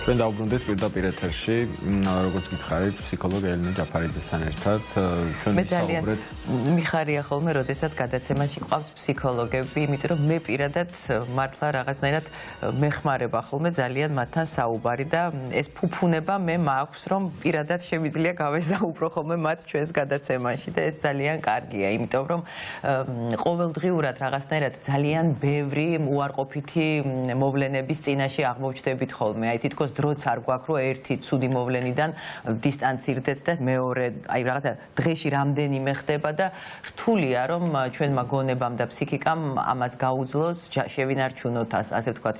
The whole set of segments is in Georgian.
ჩვენ დავუბრუნდით პირდაპირ ეთერში, როგორც გითხარით, ფსიქოლოგი ელენე ჯაფარიძესთან ერთად. მე ძალიან მიხარია ხოლმე, როდესაც გადაცემაში ყავს ფსიქოლოგები, იმიტომ რომ მე პირადად მართლა რაღაცნაირად მეხმარება ხოლმე ძალიან მათთან საუბარი და ეს ფუფუნება მე მაქვს, რომ პირადად შემიძლია გავეზაუბრო ხოლმე მათ ჩვენს გადაცემაში და ეს ძალიან კარგია, იმიტომ რომ ყოველდღიურად რაღაცნაირად ძალიან ბევრი უარყოფითი მოვლენების წინაშე აღმოჩნდებით ხოლმე. აი თითქოს დროც არ გვაქვს, რომ ერთი ცუდი მოვლენიდან დისტანცირდეთ და მეორე, აი რაღაცა დღეში რამდენიმე ხდება და რთულია რომ ჩვენმა გონებამ და ფსიქიკამ ამას გაუძლოს, შევინარჩუნოთ ასე ვთქვათ,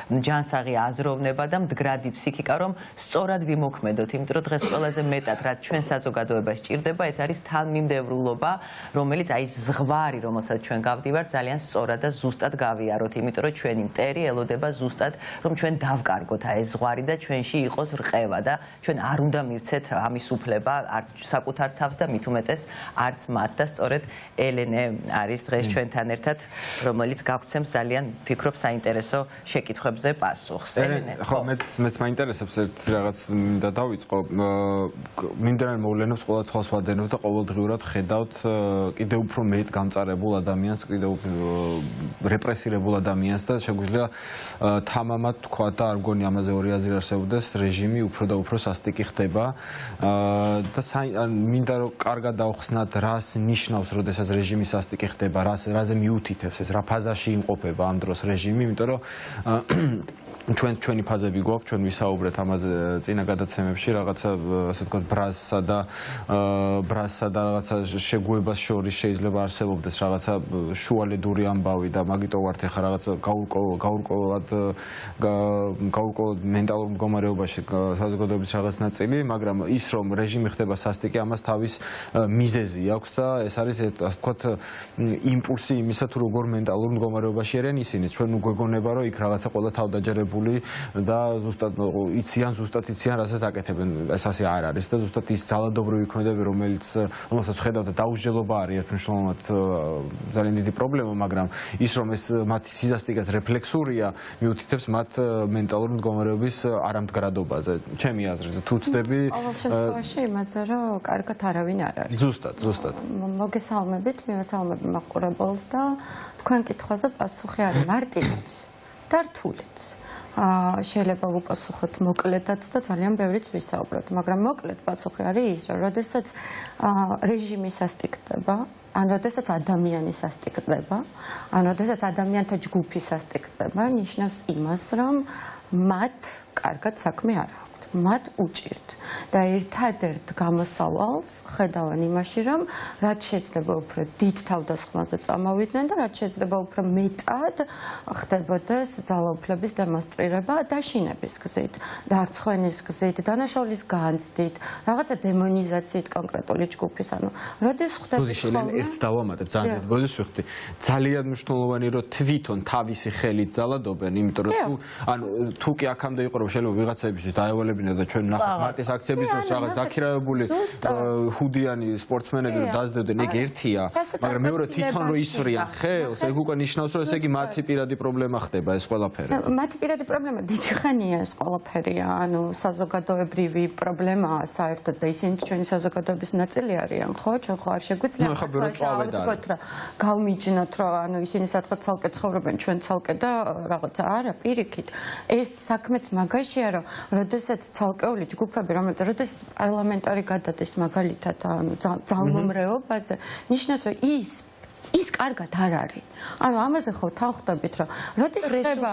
ჯანსაღი აზროვნება და მდგრადი ფსიქიკა, რომ სწორად ვიმოქმედოთ, იმიტომ რომ დღეს ყველაზე მეტად რაც ჩვენ საზოგადოებას ჭირდება, ეს არის თანმიმდევრულობა, რომელიც აი ზღვარი, რომელსაც ჩვენ გავდივართ, ძალიან სწორად და ზუსტად გავიაროთ, იმიტომ რომ ჩვენი მტერი ელოდება ზუსტად, რომ ჩვენ დავკარგოთ აი ეს ზღვარი და ჩვენში იყოს რყევა და ჩვენ არ უნდა მივცეთ ამის უფლება არც საკუთარ თავს და მით უმეტეს არც მათ და სწორედ ელენე არის დღეს ჩვენთან ერთად, რომელიც გავცემს ძალიან ფიქრობ საინტერესო შეკითხვებზე პასუხს. ელენე, ხო, მეც მაინტერესებს ერთ რაღაც მინდა დავიწყო. მიმდინარე მოვლენებს ყველა თვალს ვადენებ და ყოველდღიურად ხედავთ კიდევ უფრო მეტ გამწარებულ ადამიანს, კიდევ რეპრესირებულ ადამიანს და შეგვიძლია თამამად თქვა და არ მგონი ამაზე ორი აზრი არსებობდეს, რეჟიმი უფრო და უფრო სასტიკი ხდება და მინდა რომ კარგად დავხსნათ, რას ნიშნავს, როდესაც რეჟიმი სასტიკი ხდება, რაზე მიუთითებს ეს, რა ფაზაში იმყოფება ამ დროს რეჟიმი, იმიტომ რომ ჩვენი ფაზები გვაქვს, ჩვენ ვისაუბრეთ ამაზე წინა გადაცემებში, რაღაცა ასე ვთქვათ ბრაზსა და რაღაცა შეგუებას შორის შეიძლება არსებობდეს რაღაცა შუალედური ამბავი და მაგიტო ვართ ეხლა რაღაცა გაურკვევლად მენტალურ მდგომარეობაში საზოგადოების რაღაც ნაწილი, მაგრამ ის რომ რეჟიმი ხდება სასტიკი, ამას თავის მიზეზი აქვს და ეს არის ასე ვთქვათ იმპულსი იმისა თუ როგორ მენტალურ მდგომარეობაში არიან ისინი. ჩვენ გვეგონება რომ იქ რაღაცა ყველა თავდაჯერებული და ზუსტად იციან რასაც აკეთებენ, ეს ასე არ არის და ზუსტად ის ძალადობრივი ქმედები, რომელსაც ხედავთ და დაუსჯელობა არის ერთმნიშვნელოვნად ძალიან დიდი პრობლემა, მაგრამ ის რომ ეს მათი სიზასტიკას რეფლექსურია, მიუთითებს მათ მენტალურ მდგომარეობის არამდგრადობაზე. ჩემი აზრით, თუ ვცდები ყოველ შემთხვევაში იმაზე, რომ კარგად არავინ არ არის. ზუსტად. მოგესალმებით, მივესალმები მაყურებელს და თქვენ კითხვაზე პასუხი არის მარტივიც და რთულიც. შეიძლება ვუპასუხოთ მოკლედაც და ძალიან ბევრიც ვისაუბროთ, მაგრამ მოკლედ პასუხი არის ის, რომ როდესაც რეჟიმი სასტიკდება, ან როდესაც ადამიანი სასტიკდება, ან როდესაც ადამიანთა ჯგუფი სასტიკდება, ნიშნავს იმას, რომ მათ კარგად საქმე არ აქვს. მათ უჭირთ და ერთადერთ გამოსავალს ხედავენ იმაში, რომ რაც შეიძლება უფრო დიდ თავდასხმაზე წამოვიდნენ და რაც შეიძლება უფრო მეტად ხდებოდეს ძალაუფლების დემონსტრირება დაშინების გზით, დარცხვენის გზით, დანაშაულის განცდით, რაღაცა დემონიზაციით კონკრეტული ჯგუფის, ანუ როდის ხდება ხოლმე ერთს დავამატებ, ძალიან როდის ვიხდი, ძალიან მნიშვნელოვანი რომ თვითონ თავისი ხელით ძალადობენ, იმიტომ რომ თუ კი აქამდე იყო რომ შეიძლება ვიღაცაებისთვის დაევალებინა და ჩვენ ნახავთ მარტის აქციების დროს რაღაც დაქირავებული ჰუდიანი სპორტსმენები რომ დაძდებდნენ, ეგ ერთია, მაგრამ მეორე თვითონ რომ ისვრიან ხელს, ეგ უკვე ნიშნავს რომ ესე იგი მათი პირადი პრობლემა ხდება ეს ყველაფერი. მათი პირადი პრობლემა დიდი ხანია ეს ყველაფერია, ანუ საზოგადოებრივი პრობლემაა საერთოდ და ისინი ჩვენი საზოგადოების ნაწილი არიან, ხო? ჩვენ ხო არ შეგვიძლია ვთქვათ რა გავმიჯნოთ რომ ანუ ისინი სადღაც ცალკე ცხოვრობენ, ჩვენ ცალკე და რაღაცა არა, პირიქით. ეს საქმეც მაგაშია რომ როდესაც ცალკეული ჯგუფები, რომელთაც პარლამენტარი გადადის მაგალითად ძალმომრეობაზე, ნიშნავს რომ ის კარგად არ არის. ანუ ამაზე ხო თანხმდებით, რომ როდის ხდება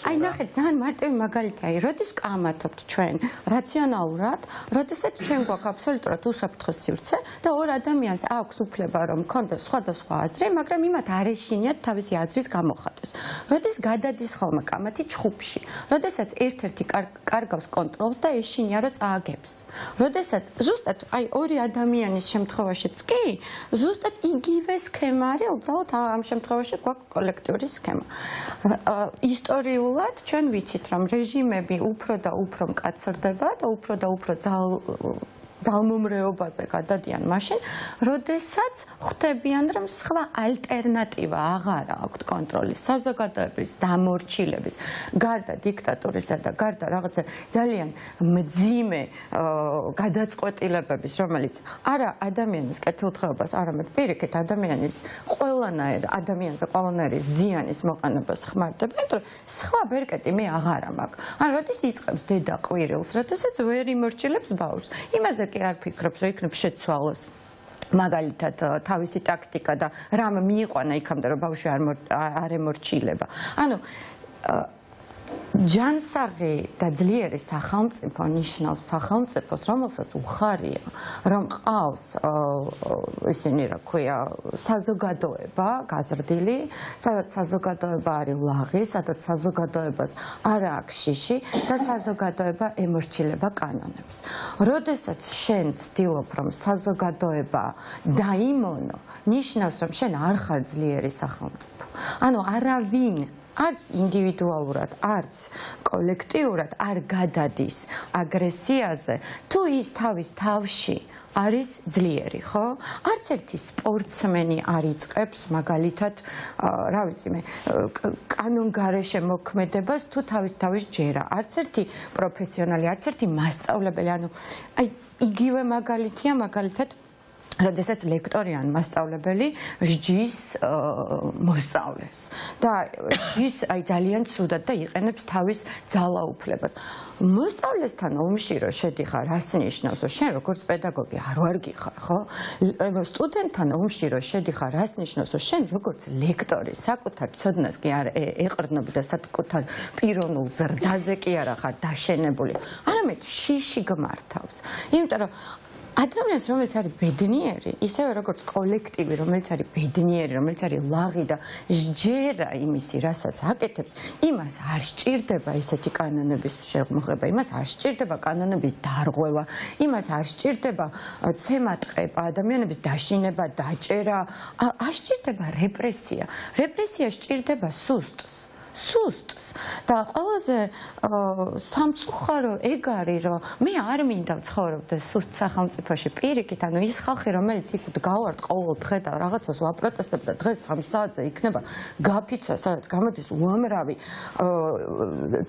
აი ნახეთ, ძალიან მარტივი მაგალითია, როდის ვკამათობთ ჩვენ რაციონალურად, როდესაც ჩვენ გვაქვს აბსოლუტურად უსაფრთხო სივრცე და ორ ადამიანს აქვს უფლება რომ კონდეს სხვადასხვა აზრი, მაგრამ იმათ არ ეშინიათ თავისი აზრის გამოხატვის. როდის გადადის ხოლმე კამათი ჯგუფში, როდესაც ერთ-ერთი კარგავს კონტროლს და ეშინია რომ წააგებს. როდესაც ზუსტად აი ორი ადამიანის შემთხვევაშიც კი, ზუსტად იგივე სქემა არის უბრალოდ ამ შემთხვევაში გვაქვს კოლექტიური სქემა. ისტორიულად ჩვენ ვიცით, რომ რეჟიმები უფრო და უფრო მკაცრდება და უფრო ძალმომრეობაზე გადადიან მაშინ, როდესაც ხვდებიან, რომ სხვა ალტერნატივა აღარ აქვთ კონტროლის, საზოგადოების დამორჩილების, გარდა დიქტატურისა და გარდა რაღაცა ძალიან მძიმე გადაწყვეტილებების, რომელიც არა ადამიანის კეთილდღეობას, არამედ პირიქით ადამიანის ყველანაირი ზიანის მოყენებას ხმარდება, იმიტომ რომ სხვა ბერკეტი მე აღარა მაქვს. ან როდის იწყებს დედა ყვირილს, როდესაც ვერ იმორჩილებს ბავშვს. იმაზე კი არ ფიქრობს, რომ იქნებ შეცვალოს. მაგალითად თავისი ტაქტიკა და რამ მიიყვანა იქამდე რომ ბავშვი არ ემორჩილება. ანუ ჯანსაღი და ძლიერი სახელმწიფო ნიშნავს სახელმწიფოს, რომელსაც უხარია, რომ ყავს ისინი, რა ქვია, საზოგადოება გაზრდილი, სადაც საზოგადოება არის ლაღი, სადაც საზოგადოებას არ აქვს შიში და საზოგადოება ემორჩილება კანონებს. როდესაც შენ ცდილობ, რომ საზოგადოება დაიმონო, ნიშნავს, რომ შენ არ ხარ ძლიერი სახელმწიფო. ანუ არავინ არც ინდივიდუალურად, არც კოლექტიურად არ გადადის აგრესიაზე, თუ ის თავის თავში არის ძლიერი, ხო? არც ერთი სპორტსმენი არ იწყებს მაგალითად, რა ვიცი მე, კანონგარეშე მოქმედებას თუ თავის ჯერა. არც ერთი პროფესიონალი, არც ერთი მასწავლებელი, ანუ აი იგივე მაგალითია, მაგალითად როდესაც ლექტორი ან მასწავლებელი სჯის მოსწავლეს და სჯის აი ძალიან ცუდად და იყენებს თავის ძალაუფლებას. მოსწავლესთან ომში რომ შედიხარ, რას ნიშნავს, რომ შენ როგორც პედაგოგი არ ვარგიხარ, ხო? სტუდენტთან ომში რომ შედიხარ, რას ნიშნავს, რომ შენ როგორც ლექტორი საკუთარ ცოდნას კი არ ეყრდნობ და საკუთარ პიროვნულ ზრდაზე კი არა ხარ დაშენებული, არამედ შიში გმართავს. იმიტომ რომ ადამიანს, რომელიც არის ბედნიერი, ისევე როგორც კოლექტივი, რომელიც არის ბედნიერი, რომელიც არის ლაღი და სჯერა იმისი, რასაც აკეთებს, იმას არ სჭირდება ესეთი კანონების შემოღება, იმას არ სჭირდება კანონების დარღვევა, იმას არ სჭირდება ცემატყება, ადამიანების დაშინება, დაჭერა, არ სჭირდება რეპრესია. რეპრესია სჭირდება სუსტს. და ყველაზე სამწუხარო ეგ არის, რომ მე არ მინდა ვცხოვრობდე სუსტ სახელმწიფოში. პირიქით, ანუ ის ხალხი, რომელიც იქ გავართ ყოველ დღე და რაღაცას ვაპროტესტებ და დღეს 3 საათზე იქნება გაფიცვა, სადაც გამოდის უამრავი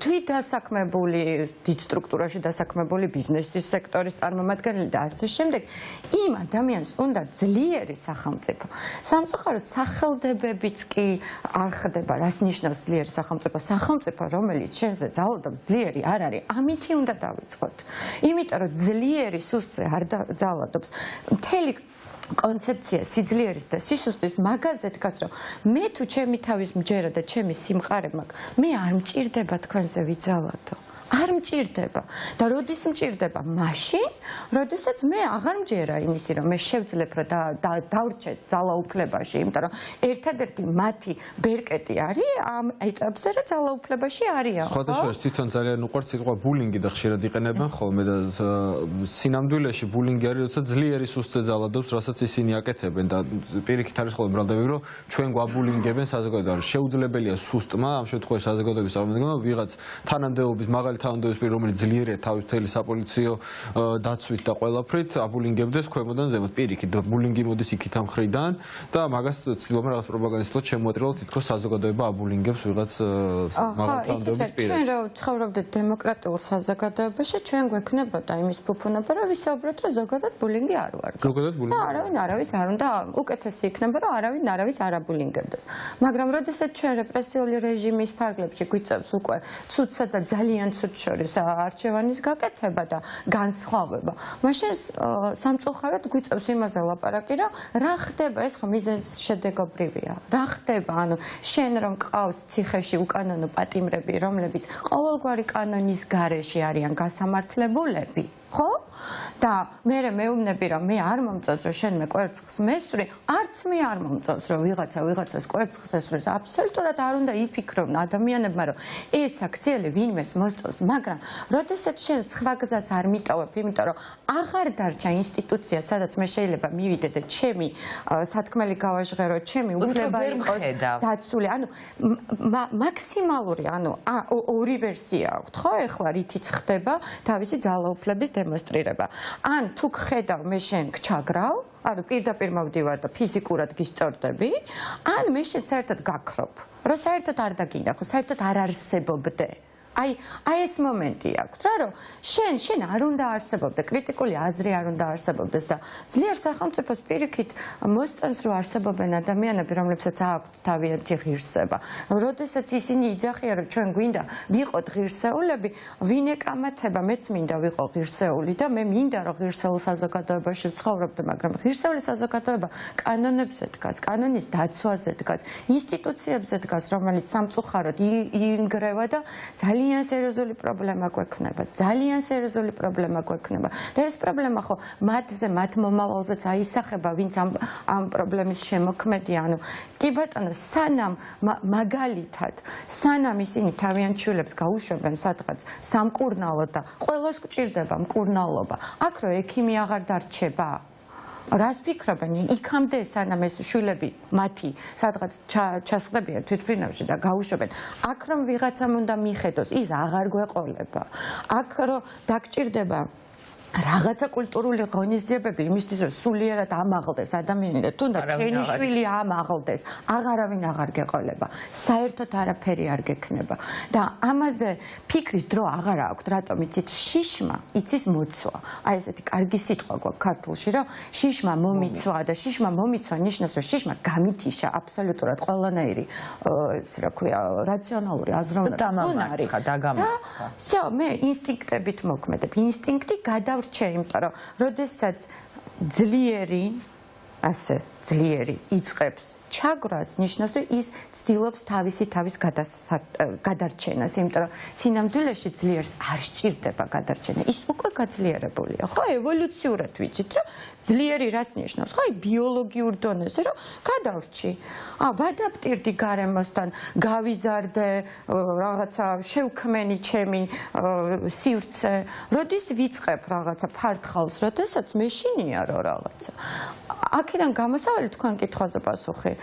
თვითდასაქმებული, დიდ სტრუქტურაში დასაქმებული ბიზნესის სექტორის წარმომადგენელი და ასე შემდეგ, იმ ადამიანს უნდა ძლიერი სახელმწიფო. სამწუხაროდ სახელდებებიც კი არ ხდება, რას ნიშნავს ძლიერი სახელმწიფო, რომელიც შენზე ძალადობს, ძლიერი არ არის. ამითი უნდა დავიწყოთ. იმიტომ რომ ძლიერი სუსტზე არ ძალადობს. მთელი კონცეფცია სიძლიერის და სისუსტის მაგაზე დგას, რომ მე თუ ჩემი თავის მჯერა და ჩემი სიმყარე მაქვს, მე არ მჭირდება თქვენზე ვიძალადო. არ მჭირდება და როდის მჭირდება? მაშინ, როდესაც მე აღარ მჯერა იმისი, რომ მე შევძლებ რომ დავრჩე ძალაუფლებაში, იმიტომ რომ ერთადერთი მათი ბერკეტი არის ამ ეტაპზე, რომ ძალაუფლებაში არიან. სხვადასხვა თვითონ ძალიან უყვართ სიტყვა ბულინგი და ხშირად იყენებენ ხოლმე და სინამდვილეში ბულინგი არის, როცა ძლიერი სუსტზე ძალადობს, რასაც ისინი აკეთებენ და პირიქით არის ხოლმე ბრალდები, რომ ჩვენ გვაბულინგებენ საზოგადოებაში. შეუძლებელია სუსტმა, ამ შემთხვევაში საზოგადოების წარმომადგენელმა ვიღაც თანამდებობის მაღალი თანამდებობის პირი, რომელიც ძლიერია თავის მთელი საპოლიციო დაცვით და ყველაფრით, აბულინგებდეს ქვემოდან ზემოთ. პირიქით და ბულინგი მოდის იქით ამ მხრიდან და მაგას ცდილობენ რაღაც პროპაგანდისტულად შემოატრიალოთ, თითქოს საზოგადოება აბულინგებს ვიღაც მაღალი თანამდებობის პირს. ჩვენ რა ვცხოვრობდეთ დემოკრატიულ საზოგადოებაში, ჩვენ გვექნებოდა იმის ფუფუნება, რომ ვისაუბროთ, რომ ზოგადად ბულინგი არ ვარ. ზოგადად ბულინგი. არავინ არავის არ უნდა, უკეთესი იქნება, რომ არავინ არავის არ აბულინგებდეს. მაგრამ როდესაც ჩვენ რეპრესიული რეჟიმის ფარგლებში გვიწევს უკვე ცუდსა და ძალიან ცუდ შორის არჩევანის გაკეთება და განსხვავება. მაშინ სამწუხაროდ გვიწევს იმაზე ლაპარაკი, რომ რა ხდება, ეს ხო მიზანშედეგობრივია. რა ხდება, ანუ შენ რომ ყავს ციხეში უკანონო პატიმრები, რომლებიც ყოველგვარი კანონის გარეშე არიან გასამართლებულები, ხო? და მე მეუბნები, რომ მე არ მომწონს, რომ შენ მე კვერცხს მესვრი, არც მე არ მომწონს, რომ ვიღაცას კვერცხს ესვრის. აბსოლუტურად არ უნდა იფიქრონ ადამიანებმა, რომ ეს აქციელი ვინმეს მოსწონს, მაგრამ როდესაც შენ სხვა გზას არ მიტოვებ, იმიტომ რომ აღარ დარჩა ინსტიტუცია, სადაც მე შეიძლება მივიდე და ჩემი სათქმელი გავაჟღერო, ჩემი უფლება იყოს დაცული. ანუ მაქსიმალური, ანუ ორი ვერსია აქვს, ხო? ეხლა რითიც ხდება თავისი ძალაუფლების გადადემონსტრირება. ან თუ ხედავ მე შენ გჩაგრავ, ანუ პირდაპირ მოვდივარ და ფიზიკურად გისწორდები, ან მე შენ საერთოდ გაქრობ. რომ საერთოდ არ დაგინახო, საერთოდ არ არსებობდე. აი ეს მომენტი აქვს რა რომ შენ არ უნდა არსებობდე კრიტიკული აზრი არ უნდა არსებობდეს და ძლიერ სახელმწიფოს პირიქით მოსწონს რომ არსებობენ ადამიანები რომლებსაც აქვთ თავიანთი ღირსება. როდესაც ისინი იძახიან რომ ჩვენ გვინდა ვიყოთ ღირსეულები, ვინ ეკამათება, მეც მინდა ვიყო ღირსეული და მე მინდა რომ ღირსეულ საზოგადოებაში ვცხოვრობდე, მაგრამ ღირსეული საზოგადოება კანონებზე დგას, კანონის დაცვაზე დგას, ინსტიტუციებზე დგას, რომელიც სამწუხაროდ ინგრევა და ძალიან სერიოზული პრობლემა გვექნება. ძალიან სერიოზული პრობლემა გვექნება. და ეს პრობლემა ხო მათზე, მათ მომავალზეც აისახება, ვინც ამ პრობლემის შემოქმედია. ანუ კი ბატონო, სანამ მაგალითად, სანამ ისინი თავიანთ შვილებს გაუშვებენ სადღაც სამკურნალოდ და ყველას გჭირდება მკურნალობა, აქ რო ექიმი აღარ დარჩება. რას ფიქრობენ იქამდე სანამ ეს შვილები მათი სადღაც ჩასხდებიან თვითმფრინავში და გაუშვებენ აქ რომ ვიღაცამ უნდა მიხედოს ის აღარ გვეყოლება აქ რომ დაგჭირდება რაღაცა კულტურული ღონისძიებები იმისთვის რომ სულიერად ამაღლდეს ადამიანი და თუნდაც შენი შვილი ამაღლდეს აღარავინ აღარ გეყოლება საერთოდ არაფერი არ გექნება და ამაზე ფიქრის დრო აღარ აქვს რატომ იცით შიშმა იცის მოცვა აი ესეთი კარგი სიტყვა გვაქვს ქართულში რომ შიშმა მომიცვა და შიშმა მომიცვა ნიშნავს რომ შიშმა გამითიშა აბსოლუტურად ყველანაირი ეს რა ქვია რაციონალური აზროვნება დამამარცხა დაგამარცხა всё მე ინსტინქტებით მოქმედებ ინსტინქტი გადავრჩე იმიტომ რომ როდესაც ძლიერი იწყებს ჩაგვრას ნიშნავს რომ ის ცდილობს თავის გადარჩენას იმიტომ რომ სინამდვილეში ძლიერს არ სჭირდება გადარჩენა ის უკვე გაძლიერებულია ხო ევოლუციურად ვიცით რომ ძლიერი რას ნიშნავს ხო ბიოლოგიურ დონეზე რომ გადავრჩი ვადაპტირდი გარემოსთან გავიზარდე რაღაცა შევქმენი ჩემი სივრცე როდის ვიწყებ რაღაცა ფართხალს როდესაც მეშინია რომ რაღაცა აქედან გამოსავალი თქვენ კითხვაზე პასუხი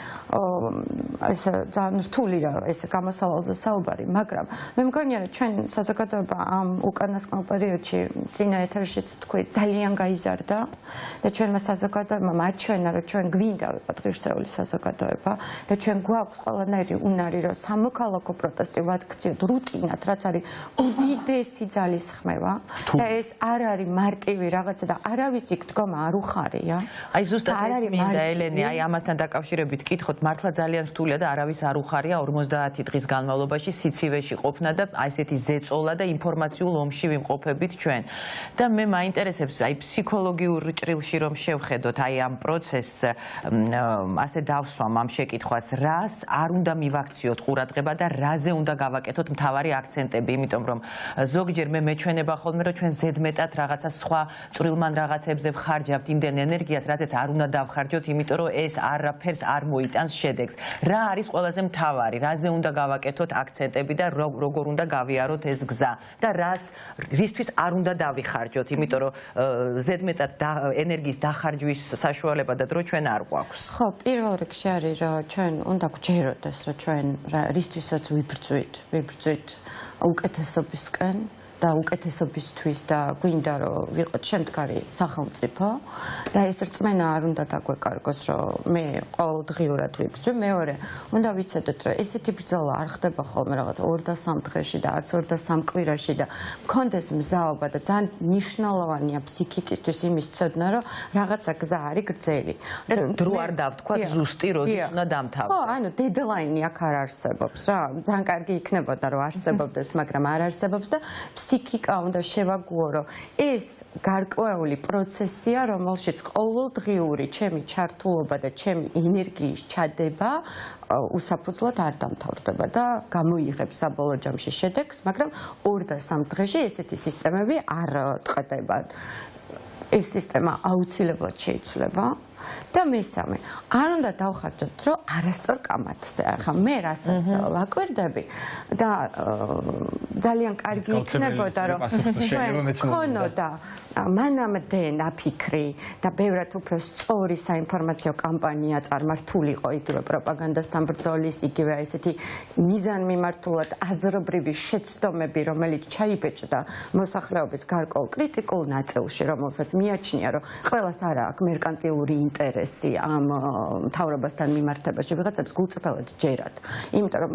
ეს ძალიან რთულია ეს გამოსავალზე საუბარი, მაგრამ მე მგონია რომ ჩვენ საზოგადოება ამ უკანასკნელ პერიოდში წინა ეთერშიც თქვი ძალიან გაიზარდა და ჩვენმა საზოგადოებამ აჩვენა რომ ჩვენ გვინდა ვიყოთ ღირსეული საზოგადოება და ჩვენ გვაქვს ყველანაირი უნარი რომ სამოქალაქო პროტესტი ვაქციოთ რუტინად რაც არის უდიდესი ძალისხმევა და ეს არ არის მარტივი რაღაცა და არავის იქ დგომა არ უხარია აი ზუსტად ეს მინდა ელენე აი ამასთან დაკავშირებით კითხოთ მართლა ძალიან რთულია და არავის არ უხარია 50 დღის განმავლობაში სიცივეში ყოფნა და აი ესეთი ზეწოლა და ინფორმაციულ ომში ვიმყოფებით ჩვენ და მე მაინტერესებს აი ფსიქოლოგიურ ჭრილში რომ შევხედოთ აი ამ პროცესს ასე დავსვამ ამ შეკითხვას რას არ უნდა მივაქციოთ ყურადღება და რაზე უნდა გავაკეთოთ მთავარი აქცენტები იმიტომ რომ ზოგჯერ მე მეჩვენება ხოლმე რომ ჩვენ ზედმეტად რაღაცა სხვა წვრილმან რაღაცებზე ვხარჯავთ იმდენ ენერგიას რაცაც არ უნდა დავხარჯოთ იმიტომ რომ ეს არაფერს არ მოიტანს შედეგს. რა არის ყველაზე მთავარი, რაზე უნდა გავაკეთოთ აქცენტები და როგორ უნდა გავიაროთ ეს გზა და რისთვის არ უნდა დავიხარჯოთ, იმიტომ რომ ზედმეტად ენერგიის დახარჯვის საშუალება და დრო ჩვენ არ გვაქვს. ხო, პირველ რიგში არის რომ ჩვენ უნდა გვჯეროდეს რომ ჩვენ რისთვისაც ვიბრძვით უკეთესობისკენ და უკეთესობისთვის და გვინდა რომ ვიყოთ შემდგარი სახელმწიფო და ეს რწმენა არ უნდა დაგვეკარგოს რომ მე ყოველდღიურად ვიბრძვი მეორე უნდა ვიცოდეთ რომ ესეთი ბრძოლა არ ხდება ხოლმე რაღაც 2-3 დღეში და არც 2-3 კვირაში და მქონდეს მზაობა და ძალიან მნიშვნელოვანია ფსიქიკისთვის იმის ცოდნა რომ რაღაცა გზა არის გრძელი დრო არ დავთქვათ ზუსტი როდის უნდა დამთავრდეს ხო ანუ დედლაინი აქ არ არსებობს რა ძალიან კარგი იქნებოდა რომ არსებობდეს მაგრამ არ არსებობს და ფსიქიკა უნდა შევაგუო, რომ ეს გარკვეული პროცესია, რომელშიც ყოველდღიური ჩემი ჩართულობა და ჩემი ენერგიის ჩადება უსაფუძვლოდ არ დამთავრდება და გამოიღებს საბოლოო ჯამში შედეგს, მაგრამ 2-3 დღეში ესეთი სისტემები არ ტყდება. ეს სისტემა აუცილებლად შეიცვლება. და მესამე, არ უნდა დავხარჯოთ, რომ არასწორ კამათზე. ახლა მე რასაც ვაკვირდები და ძალიან კარგი იქნებოდა რომ ქონოდა მანამდე ნაფიქრი და ბევრად უფრო სწორი საინფორმაციო კამპანია წარმართულიყო იგივე პროპაგანდასთან ბრძოლის, იგივე ესეთი მიზანმიმართულად აზრობრივი შეცდომები, რომელიც ჩაიბეჭდა მოსახლეობის გარკვეულ კრიტიკულ ნაწილში, რომელსაც მიაჩნია, რომ ყველას არა აქვს მერკანტილური ინტერესი ამ მთავრობასთან მიმართებაში, ვიღაცებს გულწრფელად ჯერათ. იმიტომ რომ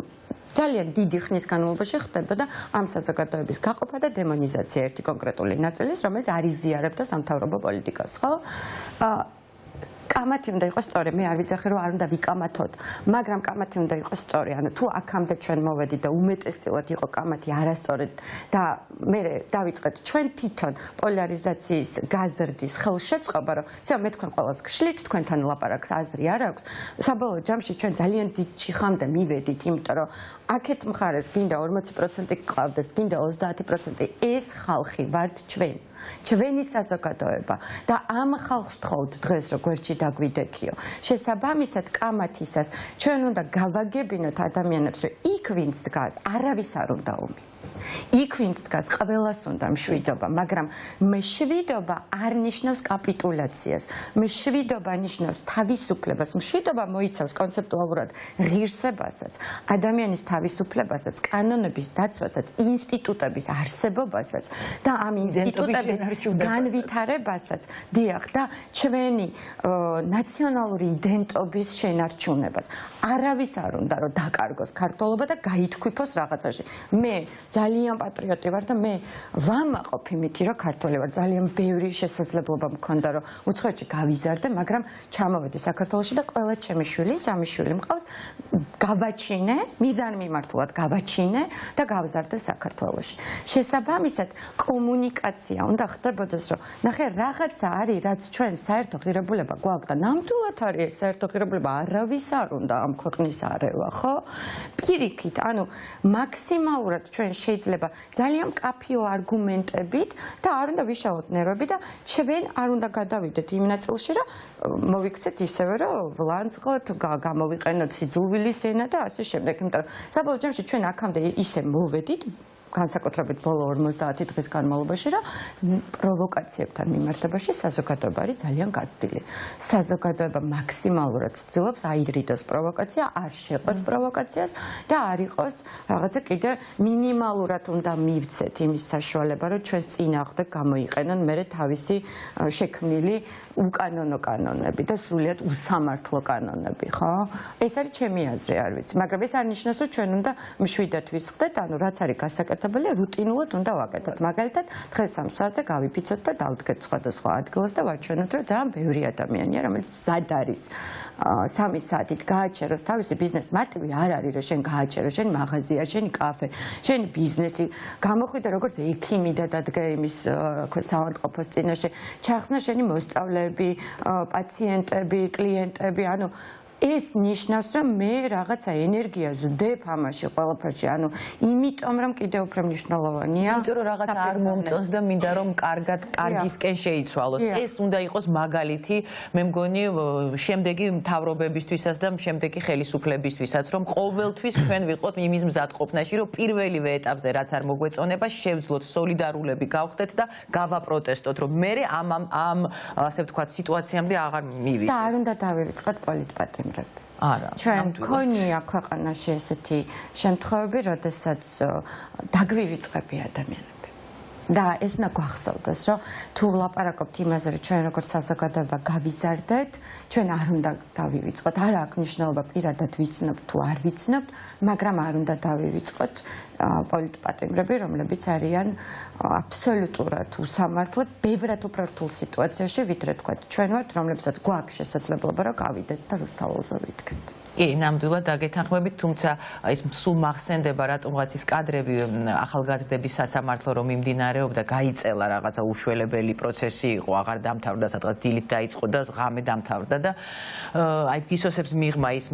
ძალიან დიდი ხნის განმავლობაში ხდებოდა ამ საზოგადოების გაყოფა და დემონიზაცია ერთი კონკრეტული ნაწილის, რომელიც არ იზიარებდა სამთავრობო პოლიტიკას, ხო? კამათი უნდა იყოს სწორი, მე არ ვიცახი რომ არ უნდა ვიკამათოთ, მაგრამ კამათი უნდა იყოს სწორი, ანუ თუ აქამდე ჩვენ მოვედით და უმეტესწილად იყო კამათი არასწორი და მე დავიწყეთ ჩვენ თვითონ პოლარიზაციის გაზრდის ხელშეწყობა, რომ всё მე თქვენ ყველას გშლით, თქვენთან ლაპარაკს აზრი არ აქვს, საბოლოო ჯამში ჩვენ ძალიან დიდ ჭიხამდე მივედით, იმიტომ რომ აქეთ მხარეს გინდა 40% გყავდეს, გინდა 30%, ეს ხალხი ვართ ჩვენ. ჩვენი საზოგადოება და ამ ხალხს თხოვთ დღეს რომ გვერდში დაგვიდექიო. შესაბამისად კამათისას ჩვენ უნდა გავაგებინოთ ადამიანებს რომ იქ ვინც დგას არავის არ უნდა ომი. იქ ვინც დგას ყველას უნდა მშვიდობა, მაგრამ მშვიდობა არ ნიშნავს კაპიტულაციას. მშვიდობა ნიშნავს თავისუფლებას. მშვიდობა მოიცავს კონცეპტუალურად ღირსებასაც, ადამიანის თავისუფლებასაც, კანონების დაცვასაც, ინსტიტუტების არსებობასაც და ამ ინსტიტუტების განვითარებასაც, დიახ, და ჩვენი ნაციონალური იდენტობის შენარჩუნებას. არავის არ უნდა რომ დაკარგოს ქართველობა და გაითქვიფოს რაღაცაში. მე ძალიან პატრიოტი ვარ და მე ვამაყობ იმითი რომ ქართველი ვარ, ძალიან ბევრი შესაძლებლობა მქონდა რომ უცხოეთში გავიზარდე, მაგრამ ჩამოვედი საქართველოში და ყველა ჩემი შვილი, სამი შვილი მყავს, გავაჩინე, მიზანმიმართულად გავაჩინე და გავზარდე საქართველოში. შესაბამისად კომუნიკაცია უნდა ხდებოდეს, რომ ნახე რაღაცა არის, რაც ჩვენ საერთო ღირებულება გვაქვს და ნამდვილად არის ეს საერთო ღირებულება, არავის არ უნდა ამ ქვეყნის არევა, ხო? პირიქით, ანუ მაქსიმალურად ჩვენ შეიძლება ძალიან მკაფიო არგუმენტებით და არ უნდა ვიშალოთ ნერვები და ჩვენ არ უნდა გადავიდეთ იმ ნაწილში, რომ მოვიქცეთ ისევე, რომ ვლანძღოთ, გამოვიყენოთ სიძულვილის ენა და ასე შემდეგ. იმიტომ რომ საბოლოო ჯამში ჩვენ აქამდე ისე მოვედით განსაკუთრებით ბოლო 50 დღის განმავლობაში, რომ პროვოკაციებთან მიმართებაში საზოგადოება არის ძალიან გაზრდილი. საზოგადოება მაქსიმალურად ცდილობს აიდრიდოს პროვოკაცია, არ შეყოს პროვოკაციას და არ იყოს რაღაცა კიდე მინიმალურად უნდა მივცეთ იმის საშუალება, რომ ჩვენს წინააღმდეგ გამოიყენონ მერე თავისი შექმნილი უკანონო კანონები და სრულიად უსამართლო კანონები, ხო? ეს არის ჩემი აზრი, არ ვიცი, მაგრამ ეს არ ნიშნავს, რომ ჩვენ უნდა მშვიდად ვისხდეთ, ანუ რაც არის გასაკეთებელი, რუტინულად უნდა ვაკეთოთ. მაგალითად, დღეს სამსვარზე გავიფიცოთ და დავდგეთ სხვადასხვა ადგილას და ვაჩვენოთ, რომ ძალიან ბევრი ადამიანია, რომელიც მზად არის 3 საათით გააჩეროს თავისი ბიზნესი. მარტივი არ არის, რომ შენ გააჩერო შენი მაღაზია, შენი კაფე, შენი ბიზნესი, გამოხვიდე როგორც ექიმი და დადგე იმის საავადმყოფოს წინაშე, ჩახსნა შენი მოსწავლეები, პაციენტები, კლიენტები, ანუ ეს ნიშნავს, რომ მე რაღაცა ენერგია ვზდებ ამაში ყველაფერში, ანუ იმიტომ რომ კიდევ უფრო მნიშვნელოვანია. იმიტომ რომ რაღაცა არ მომწონს და მინდა რომ კარგისკენ შეიცვალოს. ეს უნდა იყოს მაგალითი, მე მგონი, შემდეგი მთავრობებისთვისაც და შემდეგი ხელისუფლებისთვისაც, რომ ყოველთვის ჩვენ ვიყოთ იმის მზადყოფნაში, რომ პირველივე ეტაპზე რაც არ მოგვეწონება, შევძლოთ სოლიდარულები გავხდეთ და გავაპროტესტოთ, რომ მე ამ ასე ვთქვათ სიტუაციამდე აღარ მივიდეთ. და არ უნდა დავივიწყოთ პოლიტპატიმრები. არა. ჩვენ მქონია ქვეყანაში ესეთი შემთხვევები, როდესაც დაგვივიწყები ადამიანები. და ეს უნდა გვახსოვდეს, რომ თუ ვლაპარაკობთ იმაზე, რომ ჩვენ როგორც საზოგადოება გავიზარდეთ, ჩვენ არ უნდა დავივიწყოთ. არა აქვს მნიშვნელობა პირადად ვიცნობთ თუ არ ვიცნობთ, მაგრამ არ უნდა დავივიწყოთ პოლიტპატიმრები, რომლებიც არიან აბსოლუტურად უსამართლოდ, ბევრად უფრო რთულ სიტუაციაში, ვიდრე თქვათ, ჩვენ ვართ, რომლებსაც გვაქვს შესაძლებლობა, რომ გავიდეთ და რუსთაველზე ვიდგეთ. კი, ნამდვილად დაგეთანხმებით, თუმცა ის სულ მახსენდება რატომღაც ის კადრები ახალგაზრდების სასამართლო რომ მიმდინარეობდა, გაიწელა რაღაცა უშველებელი პროცესი იყო, აღარ დამთავრდა, სადღაც დილით დაიწყო და ღამე დამთავრდა და აი ფისოსებს მიღმა ის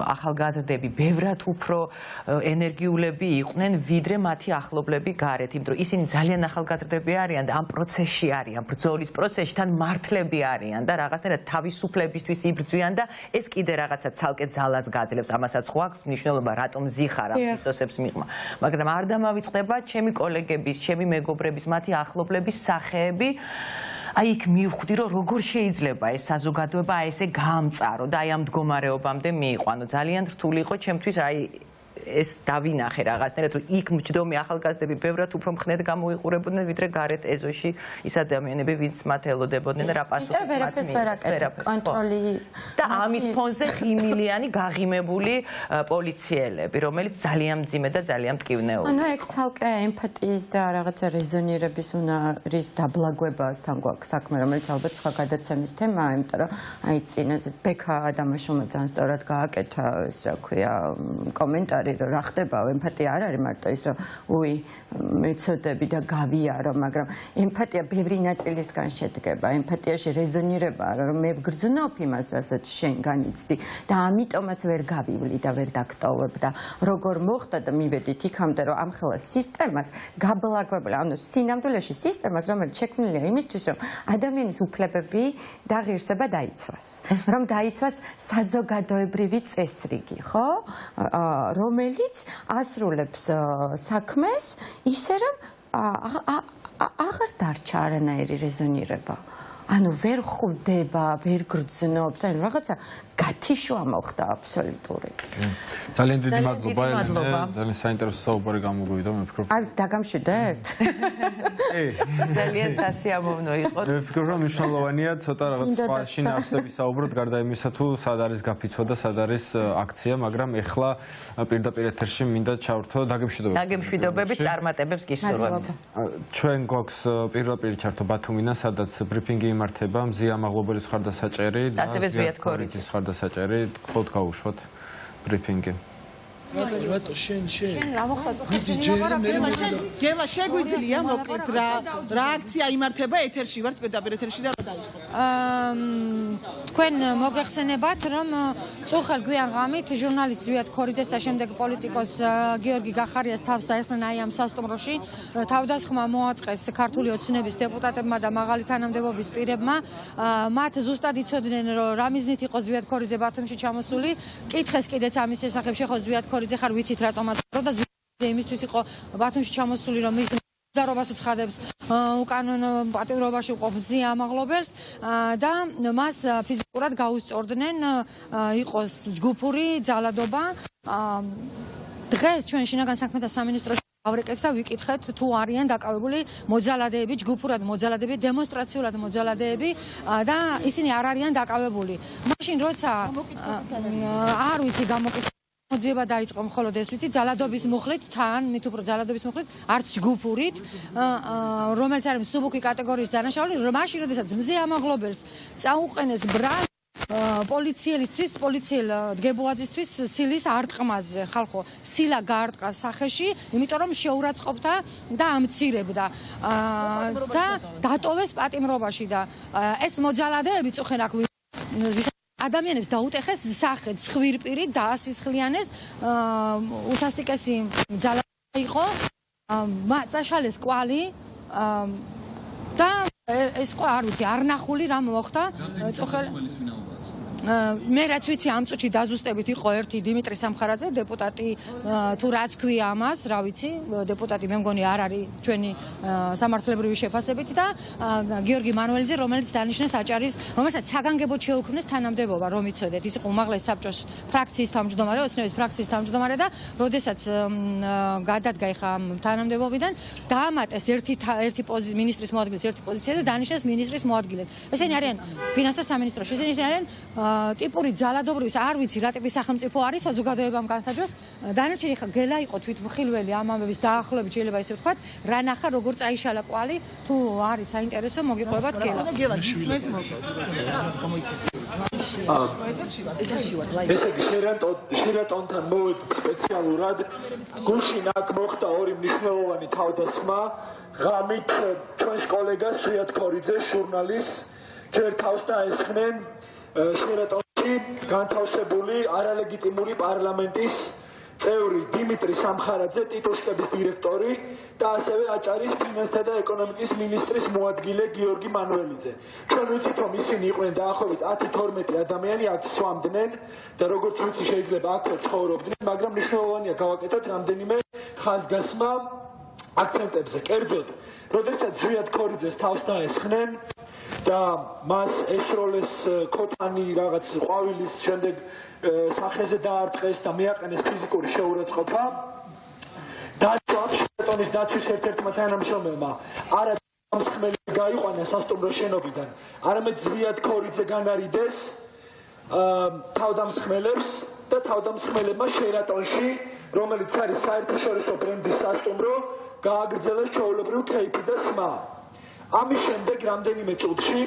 ახალგაზრდები ბევრად უფრო ენერგიულები იყვნენ, ვიდრე მათი ახლობლები გარეთ, იმიტომ რომ ისინი ძალიან ახალგაზრდები არიან და ამ პროცესში არიან, ბრძოლის პროცესში, თან მართლები არიან და რაღაცნაირად თავისუფლებისთვის იბრძვიან და ეს კიდე რაღაცა ცალკე ძალას გაძლევს, ამასაც ხო აქვს მნიშვნელობა, რატომ ზიხარ ამ რესურსებს მიღმა. მაგრამ არ დამავიწყდება ჩემი კოლეგების, ჩემი მეგობრების, მათი ახლობლების სახეები. აი იქ მივხვდი, რომ როგორ შეიძლება ეს საზოგადოება ესე გაამწარო და აი ამ მდგომარეობამდე მიიყვანო. ძალიან რთული იყო ჩემთვის აი ეს დავინახე რაღაცნაირად, რომ იქ მჯდომი ახალგაზრდები ბევრად უფრო მხნედ გამოიყურებოდნენ, ვიდრე გარეთ ეზოში ის ადამიანები, ვინც მათ ელოდებოდნენ და რა პასუხი კონტროლი და ამის ფონზე ხიმილიანი გაღიმებული პოლიციელები, რომელიც ძალიან მძიმე და ძალიან მტკივნეულია. ანუ ეგ ცალკე ემპათიის და რაღაცა რეზონირების უნარის დაბლაგვებასთან გვაქვს საქმე, რომელიც ალბათ სხვა გადაცემის თემაა, იმიტომ რომ აი წინაზე ბექა ადამიანმა ძალიან სწორად გააკეთა, ეს რა ქვია, კომენტარი რომ რა ხდება, ემპათია არ არის მარტო ის, რომ უი, მეცოდები და გავიარო, მაგრამ ემპათია ბევრი ნაწილისგან შედგება. ემპათიაში რეზონირებაა, რომ მე ვგრძნობ იმას, რასაც შენ განიცდი და ამიტომაც ვერ გავივლი და ვერ დაგტოვებ და როგორ მოხდა და მივედით იქამდე, რომ ამ ხელა სისტემას გაბლაგვებლა, ანუ სინამდვილეში სისტემას, რომელიც შექმნილია იმისთვის, რომ ადამიანის უფლებები და ღირსება დაიცვას. რომ დაიცვას საზოგადოებრივი წესრიგი, ხო? რომელიც ასრულებს საქმეს ისე რომ აღარ დარჩა არანაირი რეზონირება. ანუ ვერ ხვდება, ვერ გრძნობს, ანუ რაღაცა გათიშვა მოხდა აბსოლუტური. ძალიან დიდი მადლობა, ელენე, ძალიან საინტერესო საუბარი გამოგვივიდა, მე ვფიქრობ. არის დაგამშვიდეთ? ძალიან სასიამოვნო იყო. მე ვფიქრობ, რომ მნიშვნელოვანია ცოტა რაღაც სხვა შინაარსების საუბროთ, გარდა იმისა, თუ სად არის გაფიცვა და სად არის აქცია, მაგრამ ეხლა პირდაპირ ეთერში მინდა ჩავერთო დაგემშვიდობებით. დაგემშვიდობებით, წარმატებებს გისურვებთ. ჩვენ გვაქვს პირდაპირ ჩართო ბათუმიდან, სადაც ბრიფინგი იმართება, მზია მაღლობელის ხარდასაჭერი და ზვიათქორიძის ხარდასაჭერი, ხოლმე გავუშვათ ბრიფინგი. რატო შენ რა მოხდა გემა შეგვიძლია მოკლედ რა აქცია იმართება ეთერში ვართ პირდაპირ ეთერში და რა დაიწყოთ თქვენ მოგეხსენებათ რომ წუხელ გვიან ღამით ჟურნალისტ ზვიათქორიძეს და შემდეგ პოლიტიკოს გიორგი გახარიას თავს დაეხსნენ აი ამ სასტუმროში თავდასხმა მოაწყეს ქართული ოცნების დეპუტატებმა და მაღალი თანამდებობის პირებმა მათ ზუსტად იცოდნენ რომ რა მიზნით იყო ზვიათქორიძე ბათუმში ჩამოსული კითხეს კიდეც ამის შესახებ შეხო ზვიათქორიძე ხარ ვიცით რატომ აწრო და ზვიათქორიძე იმისთვის იყო ბათუმში ჩამოსული რომ ის დარობას უცხადებს უკანონო პატიმრობაში მყოფ მზია მაღლობელს და მას ფიზიკურად გაუსწორდნენ იყოს ჯგუფური ძალადობა დღეს ჩვენ შინაგან საქმეთა სამინისტროში ავრეკეთ და ვიკითხეთ თუ არიან დაკავებული მოძალადეები ჯგუფურად მოძალადეები დემონსტრაციულად მოძალადეები და ისინი არ არიან დაკავებული მაშინ როცა არ ვიცი გამოკითხა მოძიება დაიწყო მხოლოდ ეს ვიცი ძალადობის მუხლით თან მით უფრო ძალადობის მუხლით არც ჯგუფურით რომელიც არის მსუბუქი კატეგორიის დანაშაული მაშინ როდესაც მზია მაღლობელს წაუყენეს ბრალ პოლიციელისთვის პოლიციელ დგებუაძისთვის სილის არტყმაზე ხალხო სილა გაარტყა სახეში იმიტომ რომ შეურაცხყოფდა და ამცირებდა და დატოვეს პატიმრობაში და ეს მოძალადეები წუხენ აქ ადამიანებს დაუტეხეს სახე ცხვირპირით დაასისხლიანეს უსასტიკესი ძალადობა იყო წაშალეს კვალი და ეს ყო არ ვიცი არნახული რა მოხდა წუხელ მე რაც ვიცი ამ წუთში დაზუსტებით იყო ერთი დიმიტრი სამხარაძე დეპუტატი თუ რაც ქვია ამას რა ვიცი დეპუტატი მე მგონი არ არის ჩვენი სამართლებრივი შეფასებით და გიორგი მანუელიძე რომელიც დანიშნეს აჭარის რომელსაც საგანგებოდ შეუქმნეს თანამდებობა რომ იცოდეთ ის იყო უმაღლეს საბჭოს ფრაქციის თავმჯდომარე ოცნების ფრაქციის თავმჯდომარე და როდესაც გადადგა ეხა თანამდებობიდან დაამატეს ერთი მინისტრის მოადგილეს ერთი პოზიცია და დანიშნეს მინისტრის მოადგილედ ესენი არიან ფინანსთა სამინისტროში ესენი არიან ტიპური ძალადობრივის არ ვიცი რა ტიპის სახელმწიფო არის საზოგადოებამ განსაჯოს დანარჩენი ხა გელა იყო თვითმხილველი ამ ამბების დაახლოებით შეიძლება ისე ვთქვათ რა ნახა როგორ წაიშალა კვალი თუ არის საინტერესო მოგიყვებათ გელა გისმენთ მოკლედ ესე იგი შირატონთან მოვედი სპეციალურად გუშინ აქ მოხდა ორი მნიშვნელოვანი თავდასხმა ღამით ჩვენს კოლეგას ზვიათქორიძეს ჟურნალისტს ჯერ თავს დაესხნენ შირატონში განთავსებული არალეგიტიმური პარლამენტის წევრი დიმიტრი სამხარაძე, ტიტუშკების დირექტორი და ასევე აჭარის ფინანსთა და ეკონომიკის მინისტრის მოადგილე გიორგი მანუელიძე. ჩვენ ვიცით, რომ ისინი იყვნენ დაახლოებით 10-12 ადამიანი აქ სვამდნენ და როგორც ვიცი შეიძლება აქვე ცხოვრობდნენ, მაგრამ მნიშვნელოვანია გავაკეთოთ რამდენიმე ხაზგასმა აქცენტებზე. კერძოდ, როდესაც ზვიად ქორიძეს თავს დაესხნენ და მას ესროლეს ქოტანი რაღაც ყვავილის შემდეგ სახეზე დაარტყეს და მიაყენეს ფიზიკური შეურაცხყოფა. შერატონის დაცვის ერთ-ერთმა თანამშრომელმა არა დამსხმელი გაიყვანა სასტუმრო შენობიდან, არამედ ზვიად ქორიძე განარიდეს თავდამსხმელებს და თავდამსხმელებმა შერატონში, რომელიც არის საერთაშორისო ბრენდის სასტუმრო, გააგრძელეს ჩვეულებრივ ქეიფი და სმა. ამის შემდეგ რამდენიმე წუთში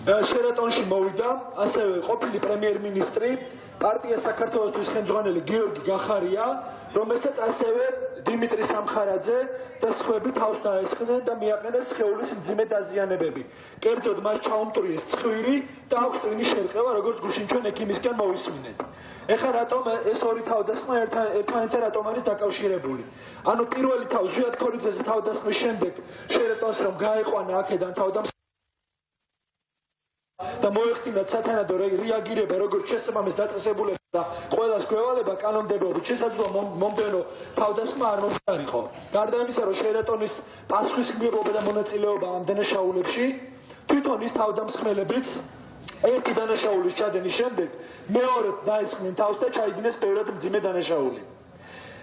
შერატონში მოვიდა ასევე ყოფილი პრემიერ-მინისტრი, პარტია საქართველოსთვის ხელმძღვანელი გიორგი გახარია, რომელსაც ასევე დიმიტრი სამხარაძე და სხვები თავს დაესხნენ და მიაყენეს სხეულის მძიმე დაზიანებები. კერძოდ მას ჩაუმტვრიეს ცხვირი და აქვს ტვინის შერყევა, როგორც გუშინ ჩვენ ექიმისგან მოვისმინეთ. ეხლა რატომ ეს ორი თავდასხმა ერთმანეთთან რატომ არის დაკავშირებული? ანუ პირველი თავ ზვიად ქორიძეზე თავდასხმის შემდეგ შერატონს რომ გაეყვანა აქედან თავდასხმა და მოეხდინათ სათანადო რეაგირება როგორც შესაბამის დაწესებულება და ყველას გვევალება კანონმდებლობით შესაძლოა მომდევნო თავდასხმა არ მომხდარიყო. გარდა იმისა, რომ შერატონის პასუხისმგებლობა და მონაწილეობა ამ დანაშაულებში, თვითონ ის თავდამსხმელებიც ერთი დანაშაულის ჩადენის შემდეგ მეორედ დაესხნენ თავს და ჩაიდინეს ბევრად მძიმე დანაშაული.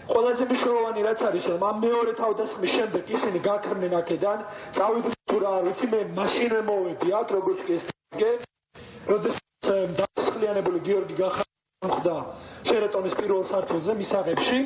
ყველაზე მნიშვნელოვანი რაც არის, რომ ამ მეორე თავდასხმის შემდეგ ისინი გაქრნენ აქედან, წავიდნენ თუ რა არ ვიცი, მე მაშინვე მოვედი აქ, როგორც კი ეს როდესაც დასხლიანებული გიორგი გახარია მოხვდა შერატონის პირველ სართულზე მისაღებში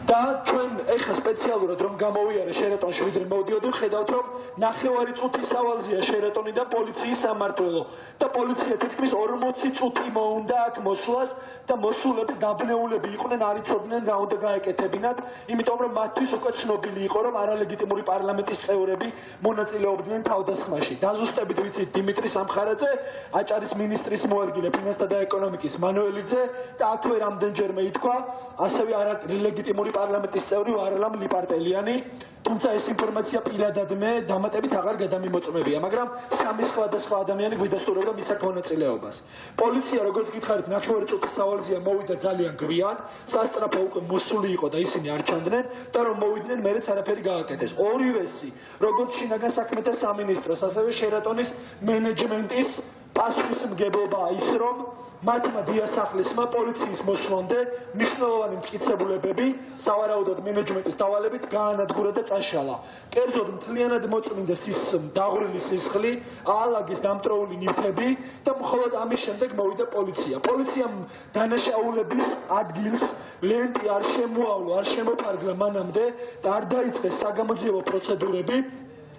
და ჩვენ ეხლა სპეციალურად რომ გამოვიარე შერატონში ვიდრე მოვდიოდი, ხედავთ რომ 9 წუთის სავალზეა შერატონი და პოლიციის სამმართველო და პოლიცია თითქმის 40 წუთი მოუნდა აქ მოსვლას და მოსულების დაბნეულები იყვნენ, არ იცოდნენ რა უნდა გაეკეთებინათ, იმიტომ რომ მათთვის უკვე ცნობილი იყო რომ არალეგიტიმური პარლამენტის წევრები მონაწილეობდნენ თავდასხმაში. დაზუსტებით ვიცით დიმიტრი სამხარაძე, აჭარის მინისტრის მოადგილე ფინანსთა და ეკონომიკის მანუელიძე და აქვე რამდენჯერმე ითქვა ასევე არალეგიტიმური პარლამენტის წევრი ვარლამ ლიპარტელიანი, თუმცა ეს ინფორმაცია პირადად მე დამატებით აღარ გადამიმოწმებია, მაგრამ სამი სხვადასხვა ადამიანი გვიდასტურებდა მის მონაწილეობას. პოლიცია, როგორც გითხარით, 9 წუთის სავალზეა მოვიდა ძალიან გვიან, სასწრაფო უკვე მოსული იყო და ისინი არ ჩანდნენ და რომ მოვიდნენ, მერეც არაფერი გააკეთეს. ორივესი, როგორც შინაგან საქმეთა სამინისტროს, ასევე შერატონის მენეჯმენტის პასუხისმგებლობა ის, რომ მათმა დიასახლისმა პოლიციის მოსვლამდე მნიშვნელოვანი მტკიცებულებები, სავარაუდოდ მენეჯმენტის დავალებით გაანადგურა და წაშალა. კერძოდ მთლიანად მოწმინდეს ის დაღვრილი სისხლი, აალაგეს დამტროული ნივთები და მხოლოდ ამის შემდეგ მოვიდა პოლიცია. პოლიციამ დანაშაულების ადგილს ლენტი არ შემოავლო, არ შემოფარგლა მანამდე და არ დაიწყეს საგამოძიებო პროცედურები.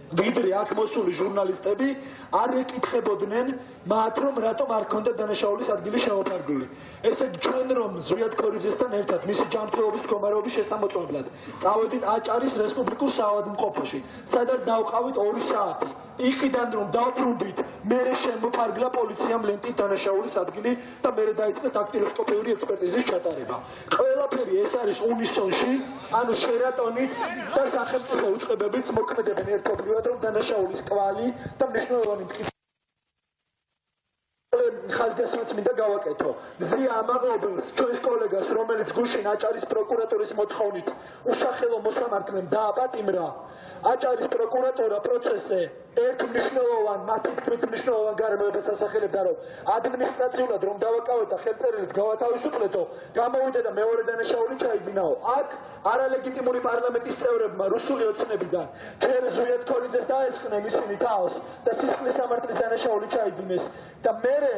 ვიდრე აქ მოსული ჟურნალისტები არ ეკითხებოდნენ მათ, რომ რატომ არ ქონდა დანაშაულის ადგილი შემოფარგლული. ესე იგი, ჩვენ რომ ზვიად ქორიძესთან ერთად მისი ჯანმრთელობის მდგომარეობის შესამოწმებლად წავედით აჭარის რესპუბლიკურ საავადმყოფოში, სადაც დავყავით 2 საათი. იქიდან რომ დავბრუნდით, მერე შემოფარგლა პოლიციამ ლენტით დანაშაულის ადგილი და მერე დაიწყეს დაქტილოსკოპიური ექსპერტიზის ჩატარება. ყველაფერი ეს არის უნისონში, ანუ შერატონიც და სახელმწიფო უწყებებიც მოქმედებენ ერთობლივად, რომ დანაშაულის კვალი და მნიშვნელოვანი ხაზგასმაც მინდა გავაკეთო. მზია ამაღლობელს, ჩვენს კოლეგას, რომელიც გუშინ აჭარის პროკურატურის მოთხოვნით უსახელო მოსამართლემ დააპატიმრა, აჭარის პროკურატურა პროცესზე ერთ მნიშვნელოვან, მათი თქმით მნიშვნელოვან გარემოებას ასახელებდა, რომ ადმინისტრაციულად რომ დავაკავეთ და ხელწერილით გავათავისუფლეთო, გამოვიდა და მეორე დანაშაული ჩაიდინაო. აქ არალეგიტიმური პარლამენტის წევრებმა რუსული ოცნებიდან ჯერ ზვიად ქორიძეს დაესხნენ ისინი თავს და სისხლის სამართლის დანაშაული ჩაიდინეს და მერე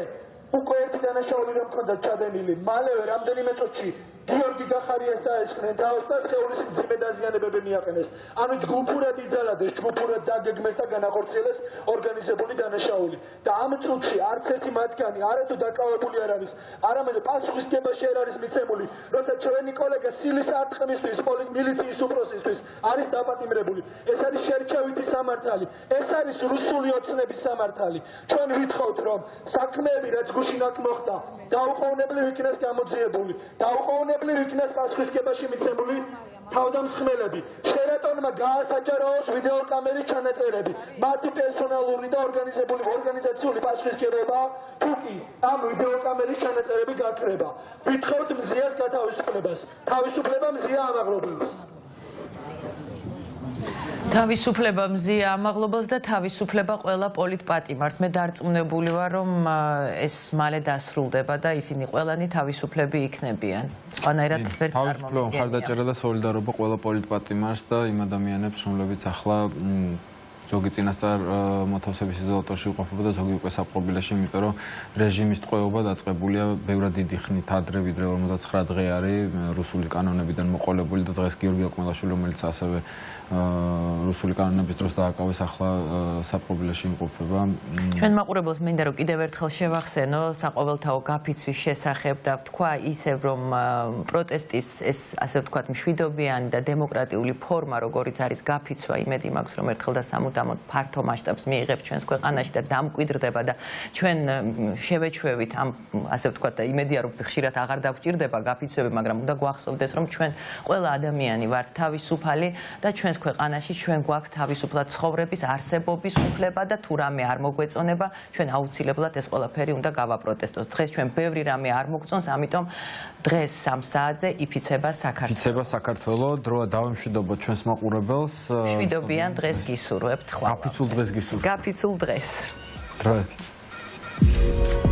უკვე ერთი დანაშაული რომ ჰქონდათ ჩადენილი, მალევე რამდენიმე წუთში გიორგი გახარიას დაეჭნენ თავს და სხეულის მძიმე დაზიანებები მიაყენეს. ანუ ჯგუფურად იძალადეს, ჯგუფურად დაგეგმეს და განახორციელეს ორგანიზებული დანაშაული. და ამ წუთში არც ერთი მათგანი არათუ დაკავებული არ არის, არამედ პასუხისმგებაში არ არის მიცემული, როცა ჩვენი კოლეგა სილის არტყმისთვის, მილიციის უფროსისთვის არის დაპატიმრებული. ეს არის შერჩევითი სამართალი, ეს არის რუსული ოცნების სამართალი. ჩვენ ვითხოვთ, რომ საქმეები რაც გუშინ აქ მოხდა, დაუყოვნებლივ იქნას გამოძიებული, დაუყოვნებლივ იქნას პასუხისმგებაში მიცემული თავდამსხმელები. შერატონმა გაასაჯაროოს ვიდეოკამერის ჩანაწერები. მათი პერსონალური და ორგანიზაციული პასუხისმგებლობა თუ კი ამ ვიდეოკამერის ჩანაწერები გაქრება. ვითხოვთ მზიას გათავისუფლებას. თავისუფლება მზია ამაღლობელს. თავისუფლება მზია ამაღლობელს და თავისუფლება ყველა პოლიტპატიმარს. მე დარწმუნებული ვარ, რომ ეს მალე დასრულდება და ისინი ყველანი თავისუფლები იქნებიან. სხვანაირად ვერ თავისუფლება მხარდაჭერა და სოლიდარობა ყველა პოლიტპატიმარს და იმ ადამიანებს, რომლებიც ახლა ზოგი წინასწარ მოთავსების იზოლატორში იყოფება და ზოგი უკვე საპყრობილეში, იმიტომ რომ რეჟიმის ტყვეობა დაწყებულია ბევრად დიდი ხნით ადრე, ვიდრე 59 დღე არის რუსული კანონებიდან მოყოლებული და დღეს გიორგი აკმელაშვილი, რომელიც ასევე რუსული კანონების დროს დააკავეს, ახლა საპყრობილეში იმყოფება. ჩვენ მაყურებელს მინდა რომ კიდევ ერთხელ შევახსენო საყოველთაო გაფიცვის შესახებ და ვთქვა ისევ რომ პროტესტის ეს ასე ვთქვათ მშვიდობიანი და დემოკრატიული ფორმა, როგორიც არის გაფიცვა, იმედი მაქვს რომ ერთხელ და სამუდამოდ ფართო მასშტაბს მიიღებს ჩვენს ქვეყანაში და დამკვიდრდება და ჩვენ შევეჩვევით ამ ასე ვთქვათ და იმედია რომ ხშირად აღარ დაგვჭირდება გაფიცვები, მაგრამ უნდა გვახსოვდეს რომ ჩვენ ყველა ადამიანი ვართ თავისუფალი და ჩვენს ქვეყანაში ჩვენ გვაქვს თავისუფლად ცხოვრების, არსებობის უფლება და თუ რამე არ მოგვეწონება, ჩვენ აუცილებლად ეს ყველაფერი უნდა გავაპროტესტოთ. დღეს ჩვენ ბევრი რამე არ მოგწონს, ამიტომ დღეს 3 საათზე იფიცება საქართველო. იფიცება საქართველო, დროა დავემშვიდობოთ ჩვენს მაყურებელს. მშვიდობიან დღეს გისურვებთ. გაფიცულ დღეს გისურვებთ. გაფიცულ დღეს. დროებით.